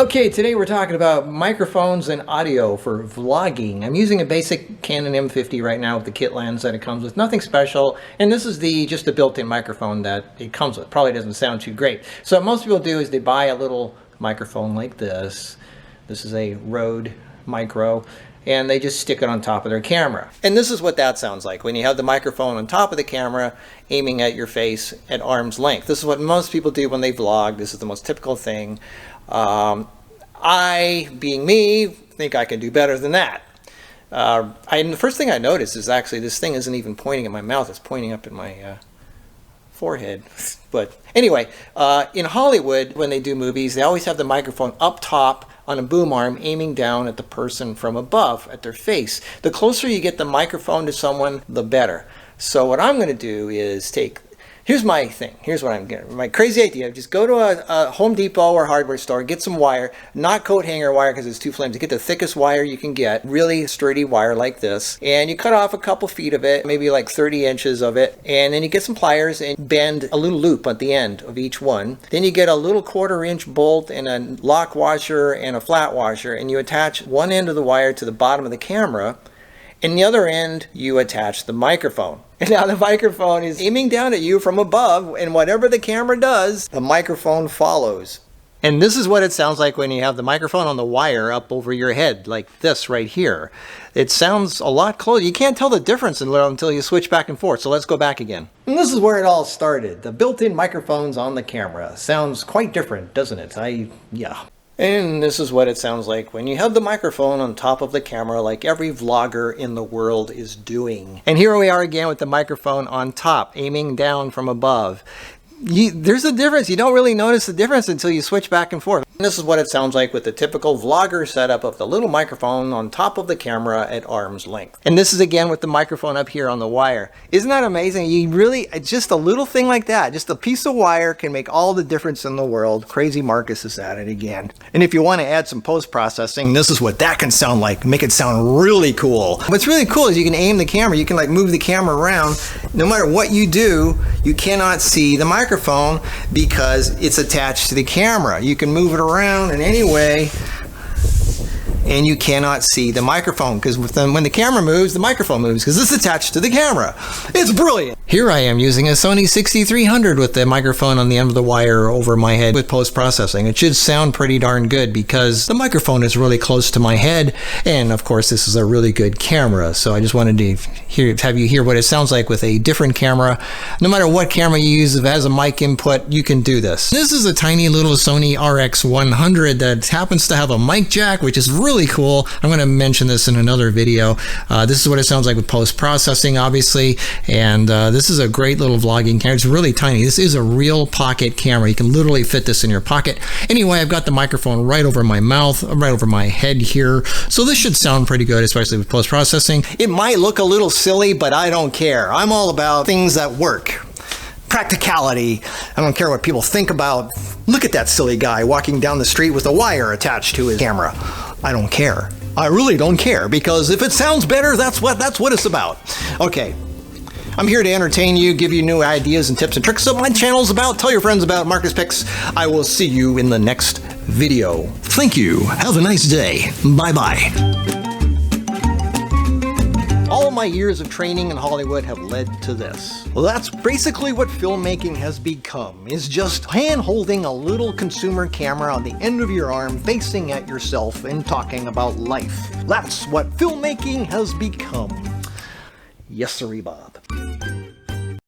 Okay, today we're talking about microphones and audio for vlogging. I'm using a basic Canon M50 right now with the kit lens that it comes with. Nothing special, and this is just a built-in microphone that it comes with. Probably doesn't sound too great. So what most people do is they buy a little microphone like this. This is a Rode Micro, and they just stick it on top of their camera. And this is what that sounds like when you have the microphone on top of the camera aiming at your face at arm's length. This is what most people do when they vlog. This is the most typical thing. I, being me, think I can do better than that. The first thing I noticed is actually this thing isn't even pointing at my mouth, it's pointing up in my forehead. But anyway, in Hollywood, when they do movies, they always have the microphone up top on a boom arm aiming down at the person from above, at their face. The closer you get the microphone to someone, the better. So what I'm going to do is here's my thing. Here's what I'm getting. My crazy idea. Just go to a Home Depot or hardware store, get some wire, not coat hanger wire because it's too flimsy. Get the thickest wire you can get, really sturdy wire like this. And you cut off a couple feet of it, maybe like 30 inches of it. And then you get some pliers and bend a little loop at the end of each one. Then you get a little 1/4 inch bolt and a lock washer and a flat washer. And you attach one end of the wire to the bottom of the camera. And the other end, you attach the microphone. And now the microphone is aiming down at you from above, and whatever the camera does, the microphone follows. And this is what it sounds like when you have the microphone on the wire up over your head, like this right here. It sounds a lot closer. You can't tell the difference until you switch back and forth. So let's go back again. And this is where it all started. The built-in microphones on the camera. Sounds quite different, doesn't it? Yeah. And this is what it sounds like when you have the microphone on top of the camera, like every vlogger in the world is doing. And here we are again with the microphone on top, aiming down from above. There's a difference. You don't really notice the difference until you switch back and forth. And this is what it sounds like with the typical vlogger setup of the little microphone on top of the camera at arm's length. And this is again with the microphone up here on the wire. Isn't that amazing? Just a little thing like that, just a piece of wire can make all the difference in the world. Crazy Markus is at it again. And if you want to add some post-processing, this is what that can sound like. Make it sound really cool. What's really cool is you can aim the camera. You can like move the camera around. No matter what you do, you cannot see the microphone because it's attached to the camera. You can move it around in any way and you cannot see the microphone because when the camera moves, the microphone moves because it's attached to the camera. It's brilliant. Here I am using a Sony 6300 with the microphone on the end of the wire over my head with post-processing. It should sound pretty darn good because the microphone is really close to my head, and of course this is a really good camera. So I just wanted to have you hear what it sounds like with a different camera. No matter what camera you use, if it has a mic input, you can do this. This is a tiny little Sony RX100 that happens to have a mic jack, which is really cool. I'm going to mention this in another video. This is what it sounds like with post-processing, obviously, and this is a great little vlogging camera. It's really tiny. This is a real pocket camera. You can literally fit this in your pocket. Anyway, I've got the microphone right over my mouth, right over my head here, so this should sound pretty good, especially with post-processing. It might look a little silly, but I don't care. I'm all about things that work. Practicality. I don't care what people think about. Look at that silly guy walking down the street with a wire attached to his camera. I don't care. I really don't care, because if it sounds better, that's what it's about. Okay. I'm here to entertain you, give you new ideas and tips and tricks. So my channel's about. Tell your friends about Markus Picks. I will see you in the next video. Thank you. Have a nice day. Bye-bye. All my years of training in Hollywood have led to this. Well, that's basically what filmmaking has become, is just hand-holding a little consumer camera on the end of your arm, facing at yourself and talking about life. That's what filmmaking has become. Yes, sirree, Bob.